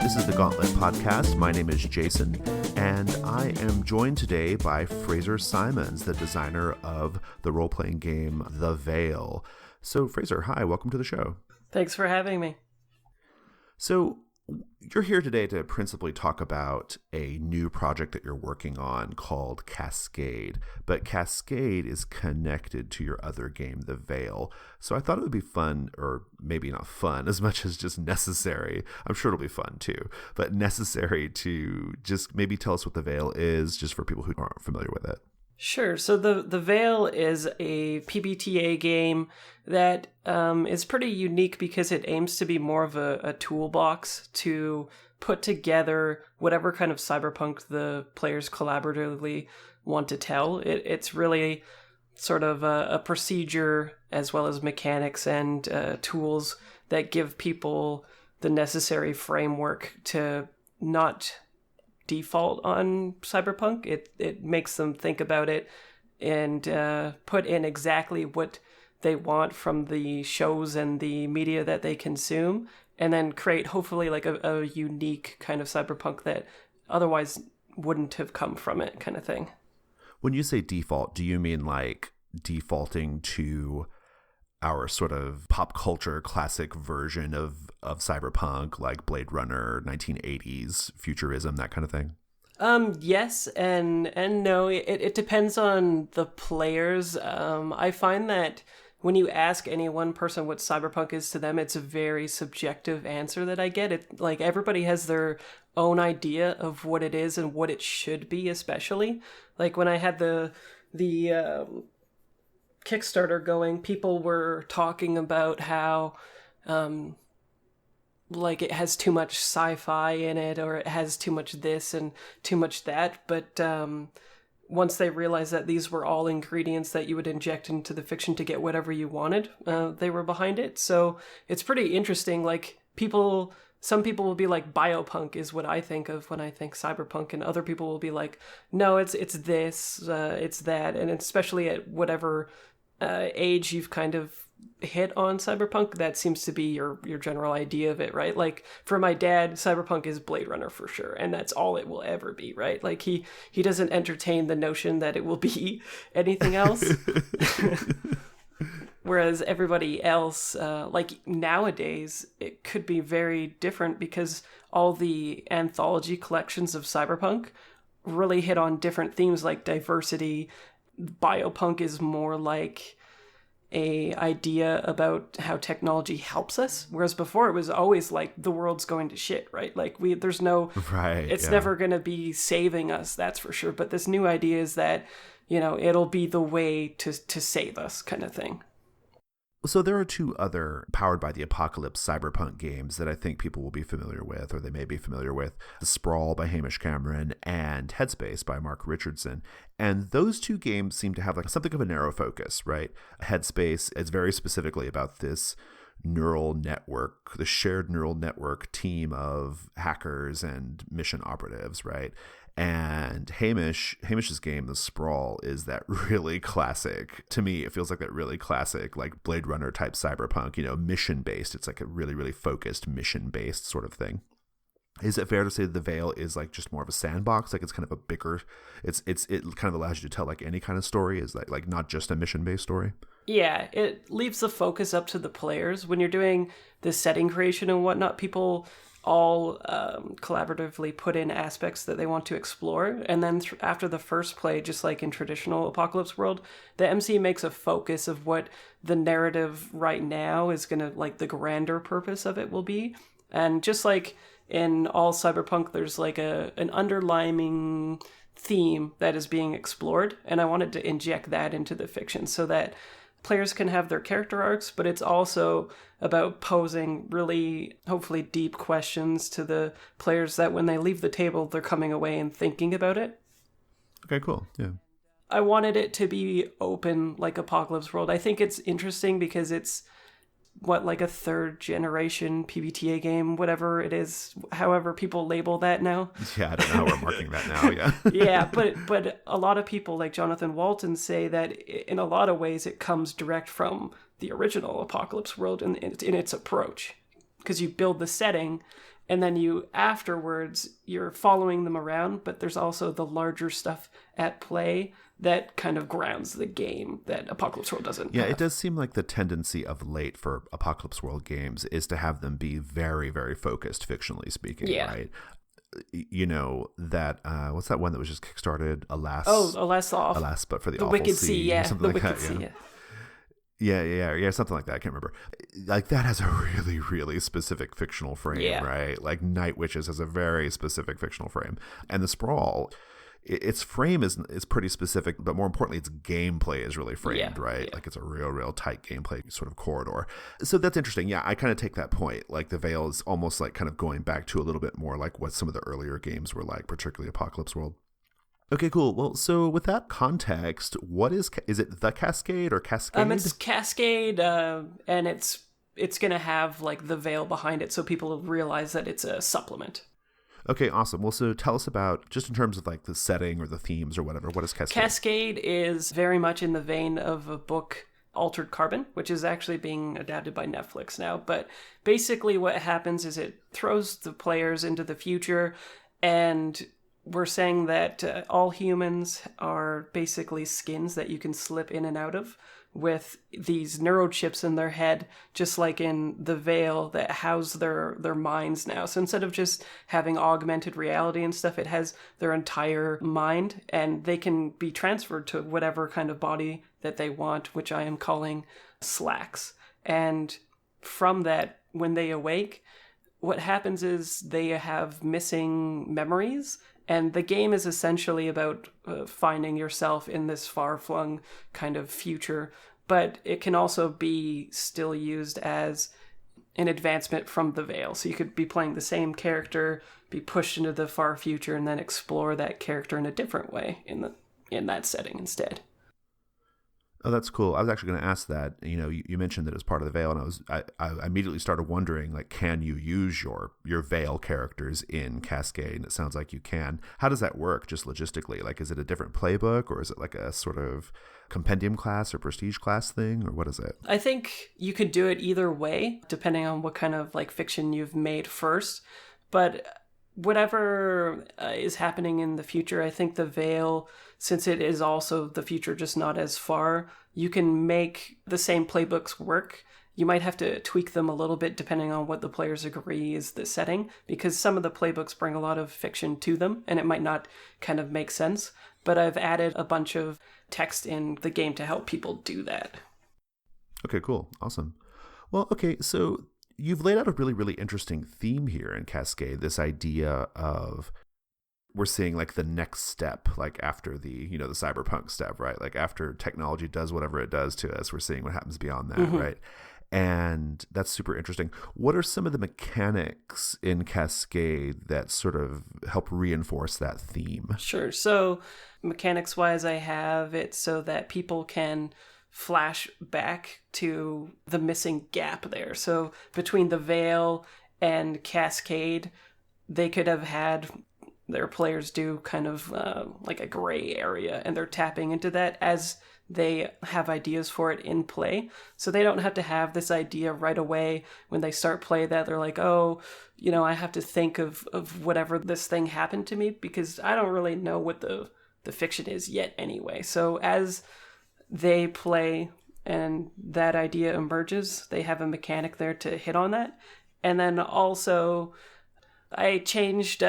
This is the Gauntlet Podcast. My name is Jason, and I am joined today by Fraser Simons, the designer of the role-playing game The Veil. So, Fraser, hi, welcome to the show. Thanks for having me. So, you're here today to principally talk about a new project that you're working on called Cascade, but Cascade is connected to your other game, The Veil. So I thought it would be fun, or maybe not fun as much as just necessary. I'm sure it'll be fun too, but necessary to just maybe tell us what The Veil is, just for people who aren't familiar with it. Sure. So the Veil is a PBTA game that is pretty unique because it aims to be more of a toolbox to put together whatever kind of cyberpunk the players collaboratively want to tell. It's really sort of a procedure as well as mechanics and tools that give people the necessary framework to not default on cyberpunk. It makes them think about it and put in exactly what they want from the shows and the media that they consume, and then create hopefully like a unique kind of cyberpunk that otherwise wouldn't have come from it, kind of thing. When you say default, do you mean like defaulting to our sort of pop culture classic version of cyberpunk, like Blade Runner, 1980s, futurism, that kind of thing? Yes and no. It depends on the players. I find that when you ask any one person what cyberpunk is to them, it's a very subjective answer that I get. It like everybody has their own idea of what it is and what it should be, especially. Like when I had the Kickstarter going, people were talking about how like it has too much sci-fi in it, or it has too much this and too much that, but once they realized that these were all ingredients that you would inject into the fiction to get whatever you wanted, they were behind it. So it's pretty interesting. Like some people will be like, biopunk is what I think of when I think cyberpunk, and other people will be like, no, it's this, it's that, and especially at whatever age you've kind of hit on cyberpunk, that seems to be your general idea of it, right? Like for my dad, cyberpunk is Blade Runner for sure, and that's all it will ever be, right? Like he doesn't entertain the notion that it will be anything else. Whereas everybody else, like nowadays, it could be very different because all the anthology collections of cyberpunk really hit on different themes like diversity. Biopunk is more like a idea about how technology helps us, whereas before it was always like the world's going to shit, right? Like there's no right, it's never going to be saving us, that's for sure. But this new idea is that, you know, it'll be the way to save us, kind of thing. So there are two other Powered by the Apocalypse cyberpunk games that I think people will be familiar with, or they may be familiar with: The Sprawl by Hamish Cameron and Headspace by Mark Richardson. And those two games seem to have like something of a narrow focus, right? Headspace is very specifically about this neural network, the shared neural network team of hackers and mission operatives, right? And Hamish's game, The Sprawl, is that really classic. To me, it feels like that really classic, like Blade Runner type cyberpunk, you know, mission based. It's like a really, really focused mission based sort of thing. Is it fair to say that The Veil is like just more of a sandbox? Like it's kind of a bigger, it kind of allows you to tell like any kind of story? Is that like not just a mission based story? Yeah, it leaves the focus up to the players. When you're doing the setting creation and whatnot, people all collaboratively put in aspects that they want to explore, and then after the first play, just like in traditional apocalypse world, the MC makes a focus of what the narrative right now is gonna, like the grander purpose of it will be. And just like in all cyberpunk, there's like an underlying theme that is being explored, and I wanted to inject that into the fiction so that players can have their character arcs, but it's also about posing really, hopefully, deep questions to the players that when they leave the table, they're coming away and thinking about it. Okay, cool. Yeah. I wanted it to be open like Apocalypse World. I think it's interesting because it's like a third generation PBTA game, whatever it is, however people label that now. Yeah, I don't know how we're marking that now, yeah. Yeah, but a lot of people like Jonathan Walton say that in a lot of ways it comes direct from the original Apocalypse World in its approach. Because you build the setting And then you're following them around, but there's also the larger stuff at play that kind of grounds the game that Apocalypse World doesn't have. It does seem like the tendency of late for Apocalypse World games is to have them be very, very focused, fictionally speaking, right? You know, that, what's that one that was just kickstarted? Alas, but for the awful Wicked sea. Yeah. Something The like Wicked that, Sea, Yeah, something like that. I can't remember. Like, that has a really, really specific fictional frame, right? Like, Night Witches has a very specific fictional frame. And the Sprawl, its frame is pretty specific, but more importantly, its gameplay is really framed, right? Yeah. Like, it's a real tight gameplay sort of corridor. So that's interesting. Yeah, I kind of take that point. Like, the Veil is almost like kind of going back to a little bit more like what some of the earlier games were like, particularly Apocalypse World. Okay, cool. Well, so with that context, what is it the Cascade or Cascade? It's Cascade, and it's going to have like the Veil behind it so people realize that it's a supplement. Okay, awesome. Well, so tell us about, just in terms of like the setting or the themes or whatever, what is Cascade? Cascade is very much in the vein of a book, Altered Carbon, which is actually being adapted by Netflix now. But basically what happens is it throws the players into the future, and we're saying that all humans are basically skins that you can slip in and out of with these neurochips in their head, just like in the Veil, that house their minds now. So instead of just having augmented reality and stuff, it has their entire mind, and they can be transferred to whatever kind of body that they want, which I am calling slacks. And from that, when they awake, what happens is they have missing memories. And the game is essentially about finding yourself in this far-flung kind of future, but it can also be still used as an advancement from the Veil. So you could be playing the same character, be pushed into the far future, and then explore that character in a different way in that setting instead. Oh, that's cool. I was actually going to ask that. You know, you mentioned that it was part of the Veil, and I immediately started wondering, like, can you use your Veil characters in Cascade? And it sounds like you can. How does that work, just logistically? Like, is it a different playbook, or is it like a sort of compendium class or prestige class thing, or what is it? I think you could do it either way, depending on what kind of like fiction you've made first. But whatever is happening in the future, I think the Veil, since it is also the future, just not as far, you can make the same playbooks work. You might have to tweak them a little bit depending on what the players agree is the setting, because some of the playbooks bring a lot of fiction to them, and it might not kind of make sense. But I've added a bunch of text in the game to help people do that. Okay, cool. Awesome. Well, okay, so you've laid out a really, really interesting theme here in Cascade, this idea of we're seeing like the next step, like after the cyberpunk step, right? Like after technology does whatever it does to us, we're seeing what happens beyond that, right? And that's super interesting. What are some of the mechanics in Cascade that sort of help reinforce that theme? Sure. So mechanics wise, I have it so that people can flash back to the missing gap there. So between the Veil and Cascade, they could have had their players do kind of like a gray area, and they're tapping into that as they have ideas for it in play. So they don't have to have this idea right away when they start play that they're like, oh, I have to think of whatever this thing happened to me, because I don't really know what the fiction is yet anyway. So as they play and that idea emerges, they have a mechanic there to hit on that. And then also I changed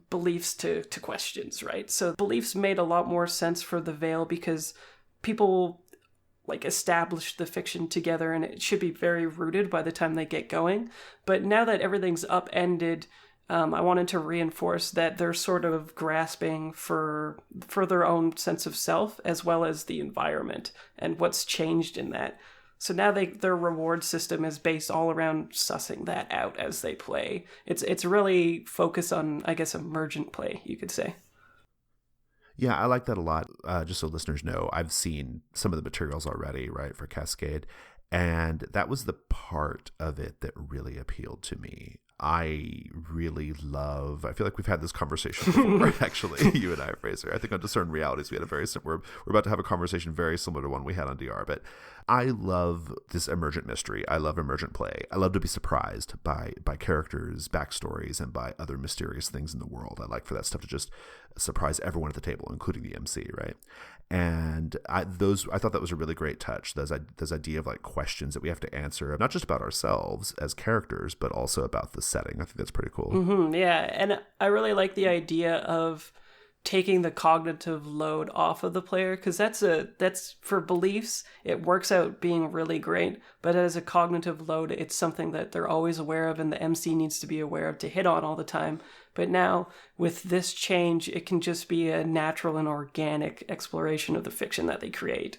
beliefs to questions, right? So beliefs made a lot more sense for the Veil because people like established the fiction together, and it should be very rooted by the time they get going. But now that everything's upended, I wanted to reinforce that they're sort of grasping for their own sense of self as well as the environment and what's changed in that. So now their reward system is based all around sussing that out as they play. It's really focused on, I guess, emergent play, you could say. Yeah, I like that a lot. Just so listeners know, I've seen some of the materials already, right, for Cascade. And that was the part of it that really appealed to me. I really love, I feel like we've had this conversation before, actually, you and I, Fraser. I think on Discern Realities, we had a very similar, we're about to have a conversation very similar to one we had on DR, but I love this emergent mystery. I love emergent play. I love to be surprised by characters, backstories, and by other mysterious things in the world. I like for that stuff to just surprise everyone at the table, including the MC, right? And I thought that was a really great touch. Those idea of like questions that we have to answer, not just about ourselves as characters, but also about the setting. I think that's pretty cool. Mm-hmm, yeah, and I really like the idea of taking the cognitive load off of the player, because that's for beliefs, it works out being really great, but as a cognitive load, it's something that they're always aware of and the MC needs to be aware of to hit on all the time. But now with this change, it can just be a natural and organic exploration of the fiction that they create.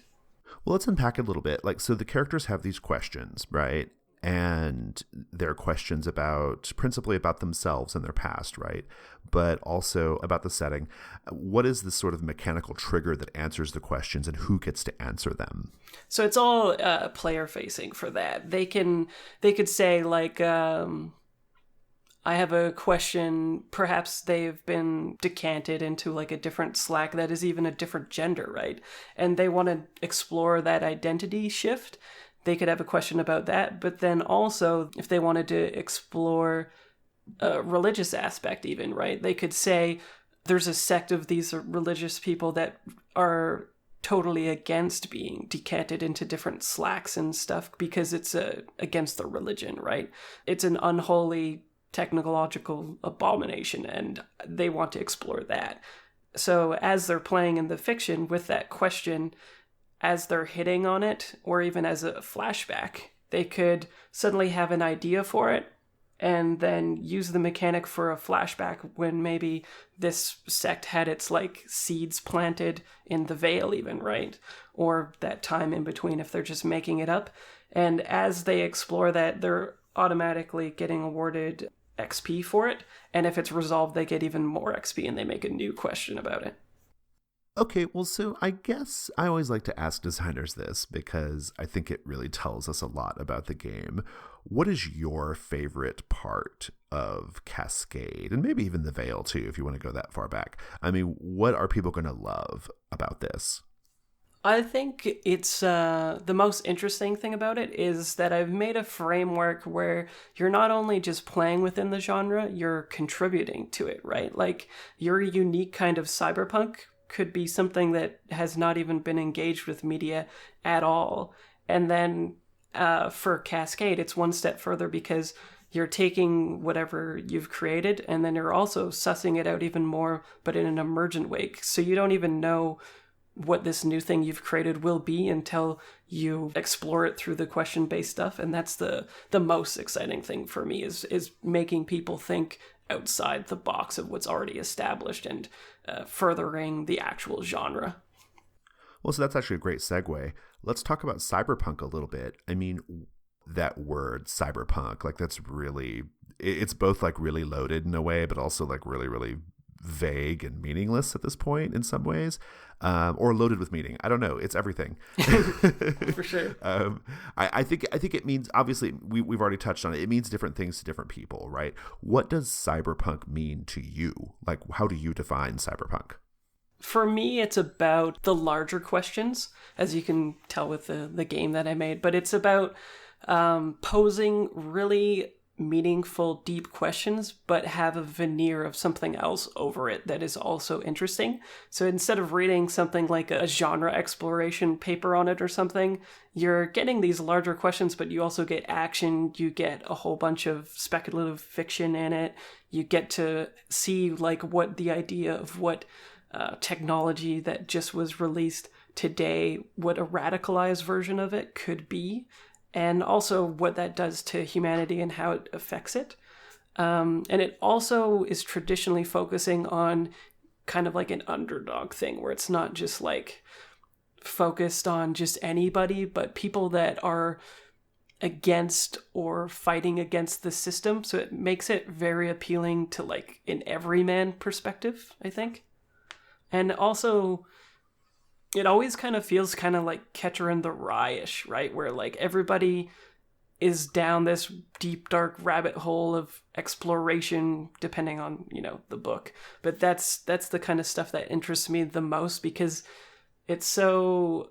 Well, let's unpack it a little bit. Like, so the characters have these questions, right? And they're questions principally about themselves and their past, right? But also about the setting. What is the sort of mechanical trigger that answers the questions, and who gets to answer them? So it's all player facing for that. They could say like, I have a question, perhaps they've been decanted into like a different Slack that is even a different gender, right? And they want to explore that identity shift. They could have a question about that, but then also if they wanted to explore a religious aspect even, right? They could say there's a sect of these religious people that are totally against being decanted into different Slacks and stuff because it's against their religion, right? It's an unholy technological abomination and they want to explore that. So as they're playing in the fiction with that question, as they're hitting on it, or even as a flashback, they could suddenly have an idea for it and then use the mechanic for a flashback when maybe this sect had its like seeds planted in the Veil even, right? Or that time in between if they're just making it up. And as they explore that, they're automatically getting awarded XP for it. And if it's resolved, they get even more XP and they make a new question about it. Okay, well, so I guess I always like to ask designers this because I think it really tells us a lot about the game. What is your favorite part of Cascade? And maybe even the Veil, too, if you want to go that far back. I mean, what are people going to love about this? I think it's the most interesting thing about it is that I've made a framework where you're not only just playing within the genre, you're contributing to it, right? Like, your unique kind of cyberpunk could be something that has not even been engaged with media at all. And then for Cascade, it's one step further because you're taking whatever you've created and then you're also sussing it out even more, but in an emergent way. So you don't even know what this new thing you've created will be until you explore it through the question-based stuff. And that's the most exciting thing for me is making people think outside the box of what's already established and furthering the actual genre. Well, so that's actually a great segue. Let's talk about cyberpunk a little bit. I mean, that word cyberpunk, like that's really, it's both like really loaded in a way, but also like really, really vague and meaningless at this point in some ways, or loaded with meaning. I don't know. It's everything. For sure. I think it means, obviously we've already touched on it. It means different things to different people, right? What does cyberpunk mean to you? Like, how do you define cyberpunk? For me, it's about the larger questions, as you can tell with the game that I made, but it's about posing really meaningful, deep questions, but have a veneer of something else over it that is also interesting. So instead of reading something like a genre exploration paper on it or something, you're getting these larger questions, but you also get action, you get a whole bunch of speculative fiction in it, you get to see like what the idea of what technology that just was released today, what a radicalized version of it could be, and also what that does to humanity and how it affects it. And it also is traditionally focusing on kind of like an underdog thing, where it's not just like focused on just anybody, but people that are against or fighting against the system. So it makes it very appealing to like an everyman perspective, I think. And also it always kind of feels kind of like Catcher in the Rye-ish, right? Where like everybody is down this deep, dark rabbit hole of exploration, depending on, the book. But that's the kind of stuff that interests me the most, because it's so...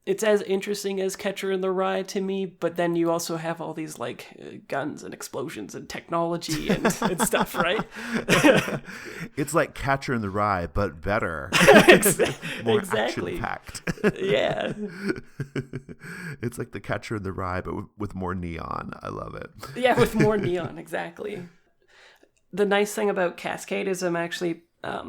it's as interesting as Catcher in the Rye to me, but then you also have all these like guns and explosions and technology and stuff, right? It's like Catcher in the Rye, but better. More exactly. action-packed. Yeah. It's like the Catcher in the Rye, but with more neon. I love it. Yeah, with more neon, exactly. The nice thing about Cascade is I'm actually,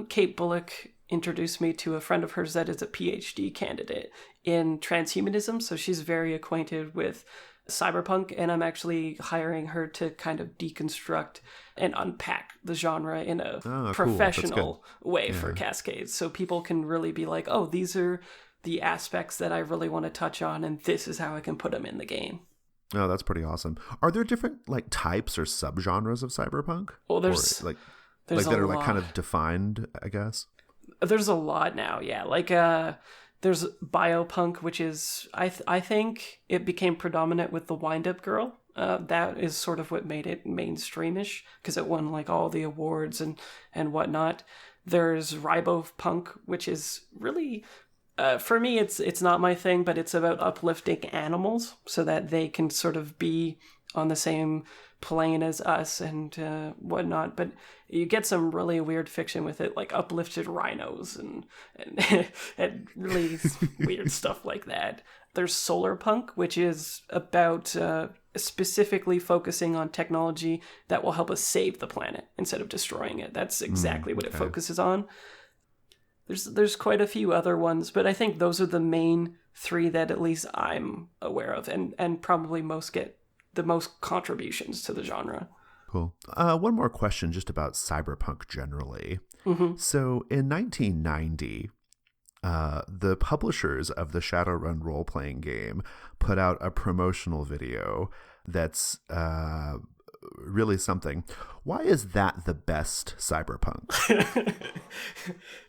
Kate Bullock introduced me to a friend of hers that is a PhD candidate in transhumanism, so she's very acquainted with cyberpunk, and I'm actually hiring her to kind of deconstruct and unpack the genre in a professional way for Cascade, so people can really be like, oh, these are the aspects that I really want to touch on, and this is how I can put them in the game. Oh, that's pretty awesome. Are there different like types or subgenres of cyberpunk? Well, there's that a are lot. like kind of defined, I guess. There's a lot now, yeah. Like, there's biopunk, which is, I think it became predominant with the Wind Up Girl. That is sort of what made it mainstreamish, because it won like all the awards and whatnot. There's ribopunk, which is really, for me, it's not my thing, but it's about uplifting animals so that they can sort of be on the same plane as us and whatnot. But you get some really weird fiction with it, like uplifted rhinos and and really weird stuff like that. There's solar punk, which is about specifically focusing on technology that will help us save the planet instead of destroying it. That's exactly what it focuses on. There's quite a few other ones, but I think those are the main three that at least I'm aware of, and probably get the most contributions to the genre. Cool. One more question just about cyberpunk generally. Mm-hmm. So in 1990, the publishers of the Shadowrun role-playing game put out a promotional video that's really something. Why is that the best cyberpunk?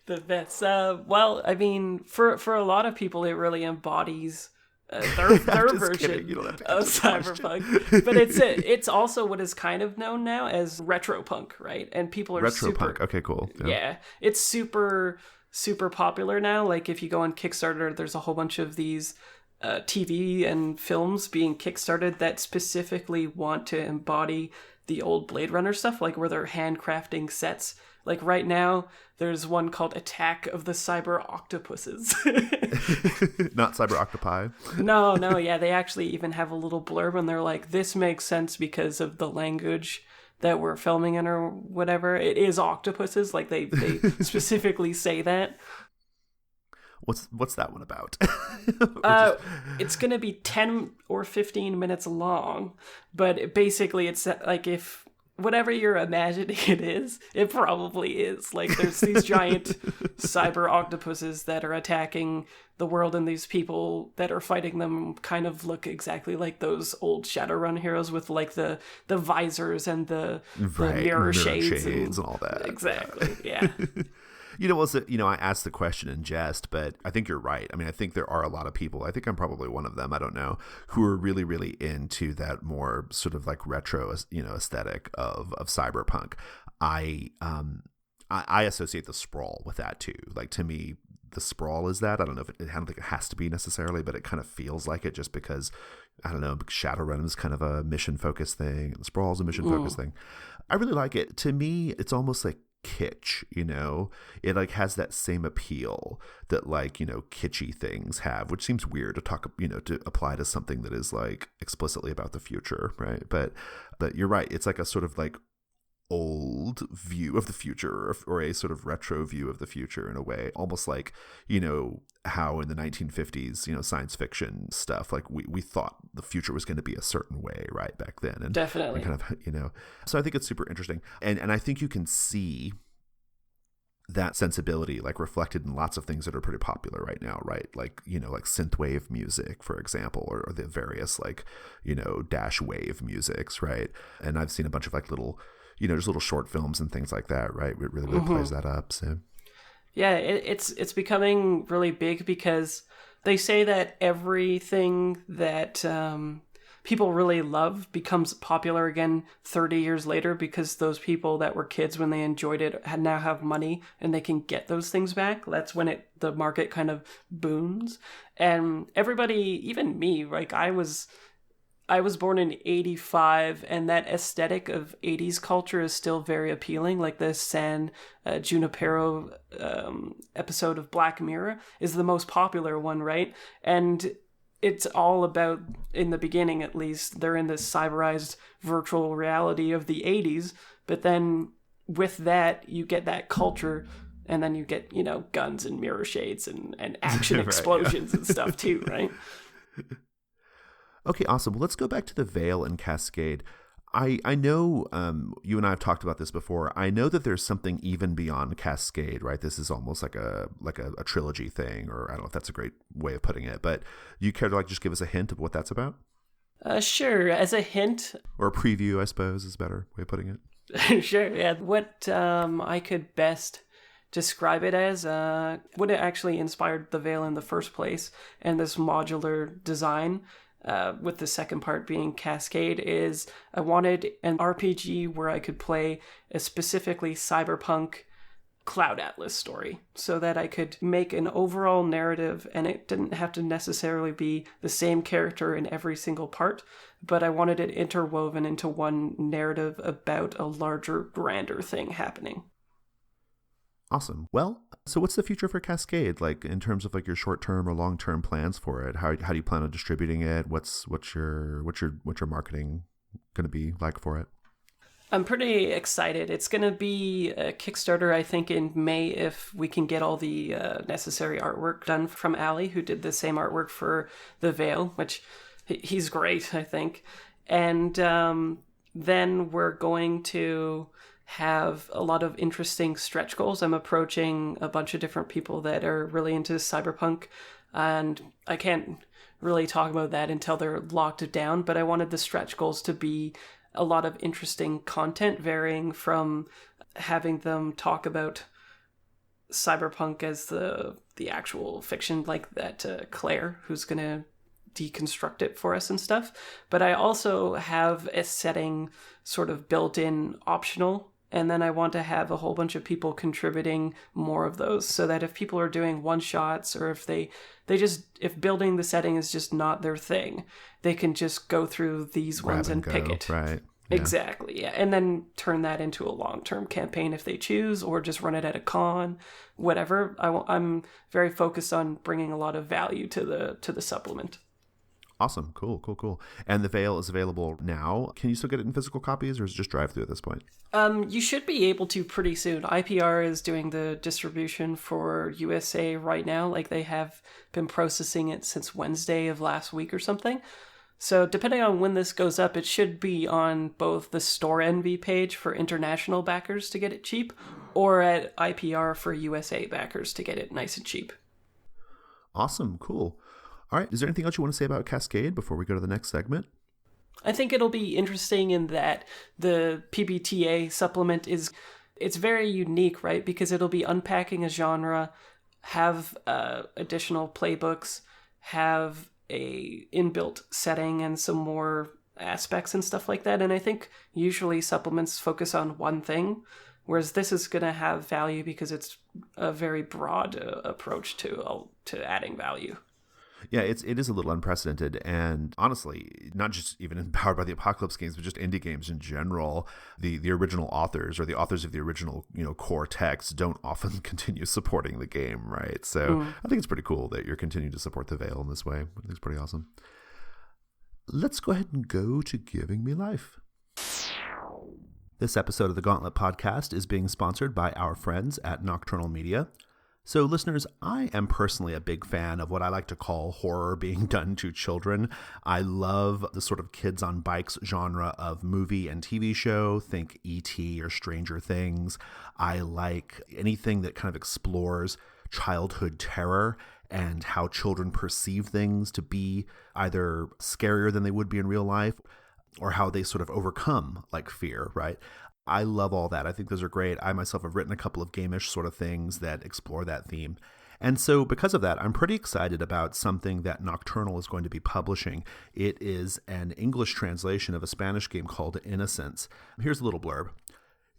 The best. Well, I mean, for a lot of people, it really embodies their version of cyberpunk. But it's also what is kind of known now as retropunk, right? And people are retropunk. Okay, cool. Yeah, it's super popular now. Like if you go on Kickstarter, there's a whole bunch of these TV and films being kickstarted that specifically want to embody the old Blade Runner stuff, like where they're handcrafting sets. Like right now, there's one called Attack of the Cyber Octopuses. Not cyber octopi. No, yeah, they actually even have a little blurb, and they're like, this makes sense because of the language that we're filming in or whatever. It is octopuses, like they specifically say that. What's that one about? It's going to be 10 or 15 minutes long, but basically it's like if whatever you're imagining it probably is. Like there's these giant cyber octopuses that are attacking the world, and these people that are fighting them kind of look exactly like those old Shadowrun heroes with like the visors and the mirror shades and all that. Exactly, yeah. I asked the question in jest, but I think you're right. I mean, I think there are a lot of people, I think I'm probably one of them, I don't know, who are really, really into that more sort of like retro, aesthetic of cyberpunk. I associate the sprawl with that too. Like to me, the sprawl is that. I don't think it has to be necessarily, but it kind of feels like it just because, I don't know, Shadowrun is kind of a mission-focused thing, and the sprawl is a mission-focused thing. I really like it. To me, it's almost like kitsch, it like has that same appeal that like kitschy things have, which seems weird to talk to apply to something that is like explicitly about the future, right? But you're right, it's like a sort of like old view of the future, or a sort of retro view of the future in a way, almost like how in the 1950s science fiction stuff, like we thought the future was going to be a certain way right back then, and definitely and kind of so I think it's super interesting, and I think you can see that sensibility like reflected in lots of things that are pretty popular right now, right? Like like synthwave music, for example, or the various like dash wave musics, right? And I've seen a bunch of like little just little short films and things like that, right? It really plays that up. So Yeah, it's becoming really big because they say that everything that people really love becomes popular again 30 years later because those people that were kids when they enjoyed it now have money and they can get those things back. That's when the market kind of booms. And everybody, even me, like I was born in 85, and that aesthetic of 80s culture is still very appealing. Like the San Junipero episode of Black Mirror is the most popular one, right? And it's all about, in the beginning at least, they're in this cyberized virtual reality of the 80s, but then with that, you get that culture, and then you get, guns and mirror shades and action Right, explosions yeah. and stuff too, right? Okay, awesome. Well, let's go back to the Veil and Cascade. I know you and I have talked about this before. I know that there's something even beyond Cascade, right? This is almost like a trilogy thing, or I don't know if that's a great way of putting it. But you care to just give us a hint of what that's about, Sure. As a hint, or a preview, I suppose, is a better way of putting it. sure. Yeah. What I could best describe it as, what it actually inspired the Veil in the first place, and this modular design. With the second part being Cascade, is I wanted an RPG where I could play a specifically cyberpunk Cloud Atlas story so that I could make an overall narrative, and it didn't have to necessarily be the same character in every single part, but I wanted it interwoven into one narrative about a larger, grander thing happening. Awesome. Well, so what's the future for Cascade? Like in terms of your short-term or long-term plans for it? How do you plan on distributing it? What's your marketing going to be like for it? I'm pretty excited. It's going to be a Kickstarter, I think, in May if we can get all the necessary artwork done from Ali, who did the same artwork for The Veil, which he's great, I think. And then we're going to have a lot of interesting stretch goals. I'm approaching a bunch of different people that are really into cyberpunk, and I can't really talk about that until they're locked down, but I wanted the stretch goals to be a lot of interesting content, varying from having them talk about cyberpunk as the actual fiction, like that Claire, who's going to deconstruct it for us and stuff. But I also have a setting sort of built in optional, and then I want to have a whole bunch of people contributing more of those, so that if people are doing one shots, or if if building the setting is just not their thing, they can just go through these ones and pick it. Right. Yeah. Exactly, yeah. And then turn that into a long-term campaign if they choose, or just run it at a con, whatever. I'm very focused on bringing a lot of value to the supplement. Awesome. Cool. And the Veil is available now. Can you still get it in physical copies, or is it just drive through at this point? You should be able to pretty soon. IPR is doing the distribution for USA right now. Like, they have been processing it since Wednesday of last week or something. So depending on when this goes up, it should be on both the Store Envy page for international backers to get it cheap, or at IPR for USA backers to get it nice and cheap. Awesome. Cool. All right. Is there anything else you want to say about Cascade before we go to the next segment? I think it'll be interesting in that the PBTA supplement it's very unique, right? Because it'll be unpacking a genre, have additional playbooks, have a inbuilt setting and some more aspects and stuff like that. And I think usually supplements focus on one thing, whereas this is going to have value because it's a very broad approach to adding value. Yeah, it is a little unprecedented, and honestly, not just even in Powered by the Apocalypse games, but just indie games in general. The original authors, or the authors of the original core text, don't often continue supporting the game, right? So I think it's pretty cool that you're continuing to support the Veil in this way. I think it's pretty awesome. Let's go ahead and go to Giving Me Life. This episode of the Gauntlet Podcast is being sponsored by our friends at Nocturnal Media. So listeners, I am personally a big fan of what I like to call horror being done to children. I love the sort of kids on bikes genre of movie and TV show. Think E.T. or Stranger Things. I like anything that kind of explores childhood terror and how children perceive things to be either scarier than they would be in real life, or how they sort of overcome fear, right? I love all that. I think those are great. I myself have written a couple of game-ish sort of things that explore that theme. And so because of that, I'm pretty excited about something that Nocturnal is going to be publishing. It is an English translation of a Spanish game called Innocence. Here's a little blurb.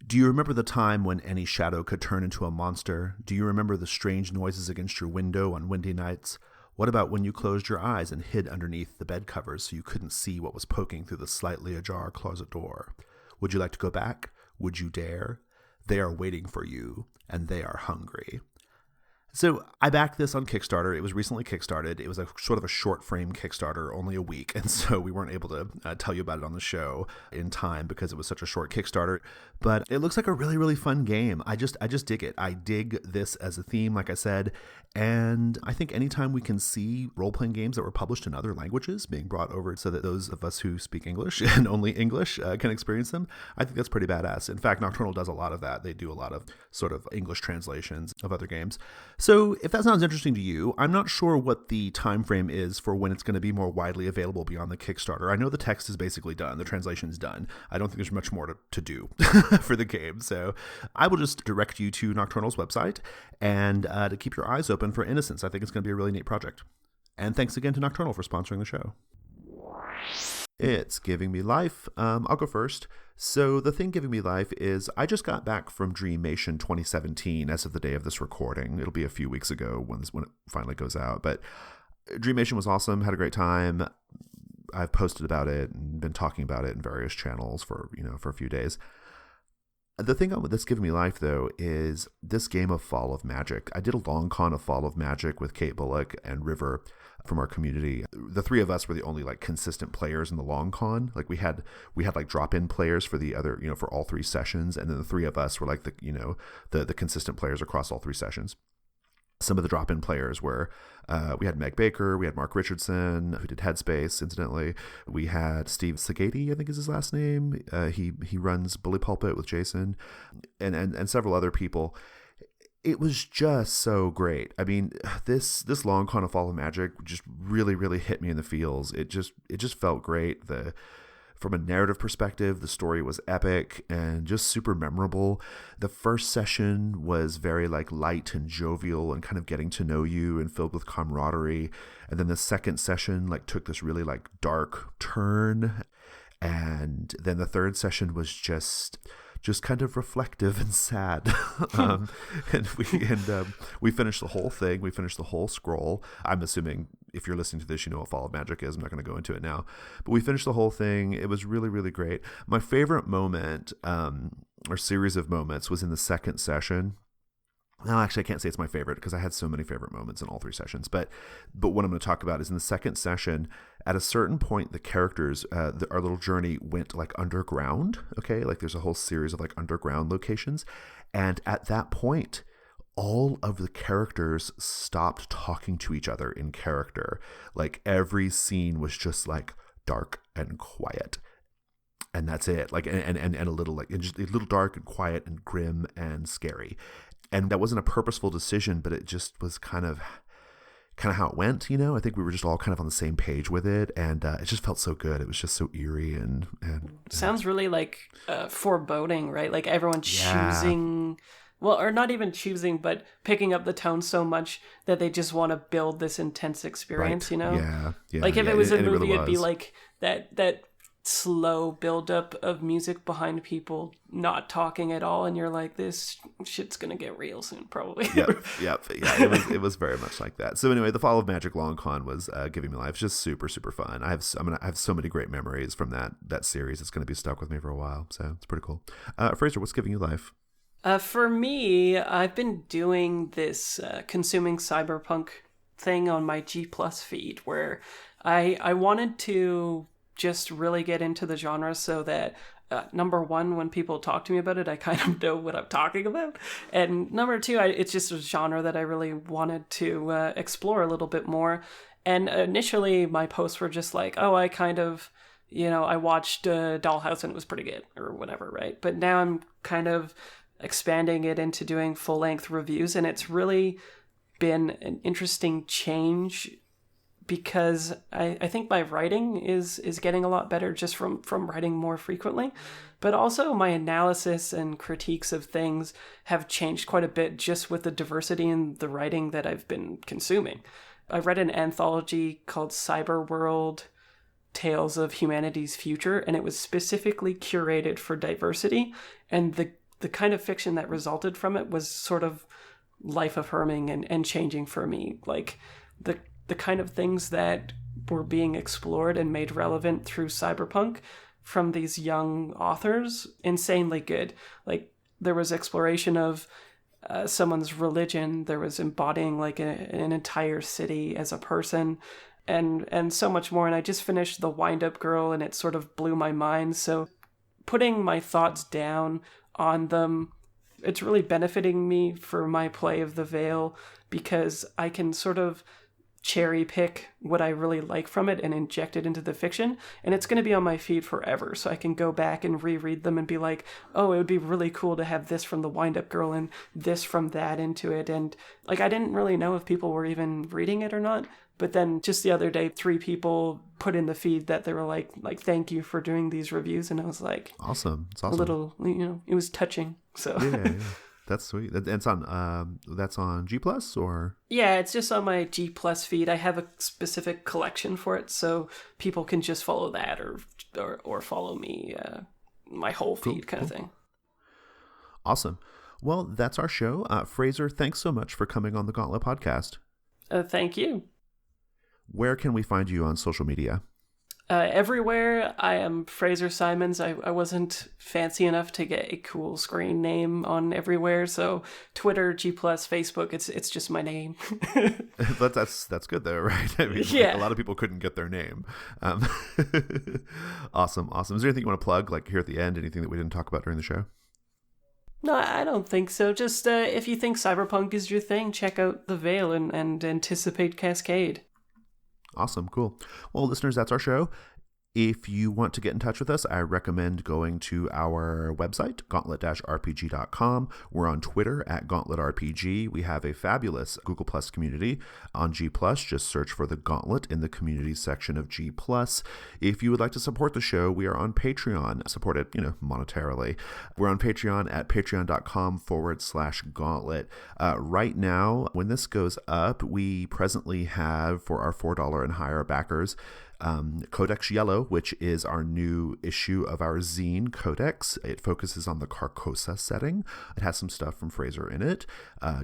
Do you remember the time when any shadow could turn into a monster? Do you remember the strange noises against your window on windy nights? What about when you closed your eyes and hid underneath the bed covers so you couldn't see what was poking through the slightly ajar closet door? Would you like to go back? Would you dare? They are waiting for you, and they are hungry. So I backed this on Kickstarter. It was recently kickstarted. It was a sort of a short frame Kickstarter, only a week. And so we weren't able to tell you about it on the show in time because it was such a short Kickstarter. But it looks like a really, really fun game. I just dig it. I dig this as a theme, like I said. And I think anytime we can see role-playing games that were published in other languages being brought over so that those of us who speak English and only English can experience them, I think that's pretty badass. In fact, Nocturnal does a lot of that. They do a lot of sort of English translations of other games. So if that sounds interesting to you, I'm not sure what the time frame is for when it's going to be more widely available beyond the Kickstarter. I know the text is basically done. The translation's done. I don't think there's much more to do for the game. So I will just direct you to Nocturnal's website and to keep your eyes open for Innocence. I think it's going to be a really neat project. And thanks again to Nocturnal for sponsoring the show. It's giving me life. I'll go first. So the thing giving me life is I just got back from Dreamation 2017 as of the day of this recording. It'll be a few weeks ago when it finally goes out. But Dreamation was awesome. Had a great time. I've posted about it and been talking about it in various channels for a few days. The thing that's giving me life, though, is this game of Fall of Magic. I did a long con of Fall of Magic with Kate Bullock and River from our community. The three of us were the only consistent players in the long con. We had drop-in players for the other, for all three sessions, and then the three of us were the consistent players across all three sessions. Some of the drop-in players were, we had Meg Baker, we had Mark Richardson, who did Headspace, incidentally. We had Steve Sagati, I think is his last name. He runs Bully Pulpit with Jason, and several other people. It was just so great. I mean, this long con of Fall of Magic just really, really hit me in the feels. It just felt great. From a narrative perspective, the story was epic and just super memorable. The first session was very light and jovial and kind of getting to know you and filled with camaraderie. And then the second session took this really we turn. And then the third session was just kind of reflective and sad. And we finished the whole thing. We finished the whole scroll. I'm assuming if you're listening to this, you know what Fall of Magic is. I'm not going to go into it now. But we finished the whole thing. It was really, really great. My favorite moment or series of moments was in the second session. Well, actually, I can't say it's my favorite because I had so many favorite moments in all three sessions. But what I'm going to talk about is in the second session, at a certain point, the characters, our little journey went underground. Okay, there's a whole series of underground locations, and at that point, all of the characters stopped talking to each other in character. Every scene was just dark and quiet. And that's it. And a little just a little dark and quiet and grim and scary. And that wasn't a purposeful decision, but it just was kind of how it went, I think we were just all kind of on the same page with it, and it just felt so good. It was just so eerie and sounds really foreboding, right? Everyone choosing, well, or not even choosing, but picking up the tone so much that they just want to build this intense experience, right. Yeah. If it was a movie, it really it'd be that slow buildup of music behind people not talking at all, and you're this shit's gonna get real soon, probably. Yep. Yeah, it was very much like that. So anyway, the Fall of Magic long con was giving me life. Just super, super fun. I have so many great memories from that series. It's gonna be stuck with me for a while, so it's pretty cool. Fraser, what's giving you life? For me, I've been doing this consuming Cyberpunk thing on my G+ feed, where I wanted to just really get into the genre so that number one, when people talk to me about it, I kind of know what I'm talking about, and number two, it's just a genre that I really wanted to explore a little bit more. And initially my posts were just I kind of I watched Dollhouse and it was pretty good or whatever, right? But now I'm kind of expanding it into doing full-length reviews, and it's really been an interesting change because I think my writing is getting a lot better just from writing more frequently. But also my analysis and critiques of things have changed quite a bit just with the diversity in the writing that I've been consuming. I read an anthology called Cyberworld Tales of Humanity's Future, and it was specifically curated for diversity. And the kind of fiction that resulted from it was sort of life-affirming and changing for me. Like the kind of things that were being explored and made relevant through cyberpunk from these young authors, insanely good. Like there was exploration of someone's religion, there was embodying like an entire city as a person, and so much more. And I just finished The Wind-Up Girl, and it sort of blew my mind. So putting my thoughts down on them, it's really benefiting me for my play of the Veil, because I can sort of cherry pick what I really like from it and inject it into the fiction, and it's going to be on my feed forever, so I can go back and reread them and be like, oh, it would be really cool to have this from The Wind-Up Girl and this from that into it. And like, I didn't really know if people were even reading it or not, but then just the other day 3 people put in the feed that they were like thank you for doing these reviews, and I was like, awesome. It's awesome. A little, it was touching. So yeah. That's sweet. It's on that's on G Plus, or? Yeah, it's just on my G Plus feed. I have a specific collection for it, so people can just follow that or follow me, my whole feed kind of thing. Awesome. Well, that's our show. Fraser, thanks so much for coming on the Gauntlet podcast. Thank you. Where can we find you on social media? Everywhere. I am Fraser Simons. I wasn't fancy enough to get a cool screen name on everywhere, so Twitter, G+, Facebook, it's just my name. But that's good though, right? I mean, yeah. Like, a lot of people couldn't get their name. Awesome. Is there anything you want to plug, like here at the end, anything that we didn't talk about during the show? No, I don't think so. Just if you think cyberpunk is your thing, check out The Veil and anticipate Cascade. Awesome. Cool. Well, listeners, that's our show. If you want to get in touch with us, I recommend going to our website, gauntlet-rpg.com. We're on Twitter at GauntletRPG. We have a fabulous Google Plus community on G+. Just search for the Gauntlet in the community section of G+. If you would like to support the show, we are on Patreon. Support it, monetarily. We're on Patreon at patreon.com/gauntlet. Right now, when this goes up, we presently have, for our $4 and higher backers, Codex Yellow, which is our new issue of our zine Codex. It focuses on the Carcosa setting. It has some stuff from Fraser in it,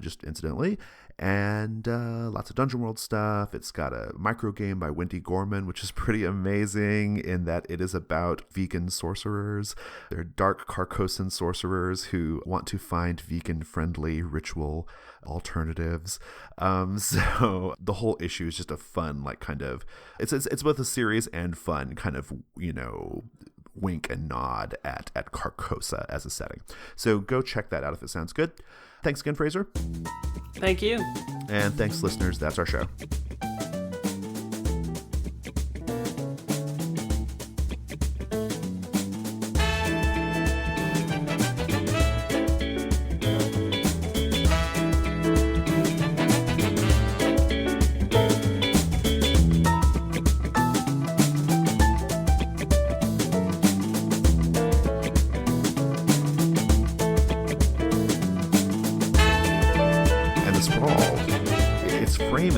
just incidentally, and lots of Dungeon World stuff. It's got a micro game by Wendy Gorman, which is pretty amazing in that it is about vegan sorcerers. They're dark Carcosan sorcerers who want to find vegan-friendly ritual alternatives. So the whole issue is just a fun, like, kind of, it's both a serious and fun kind of, wink and nod at Carcosa as a setting. So go check that out if it sounds good. Thanks again, Fraser. Thank you. And thanks, listeners. That's our show.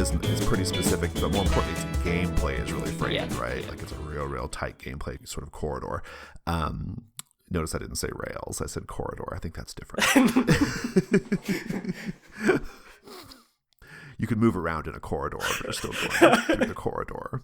Is pretty specific, but more importantly, its gameplay is really framed, right? Like, it's a real tight gameplay sort of corridor. Notice I didn't say rails, I said corridor. I think that's different. You could move around in a corridor, but you're still going through the corridor.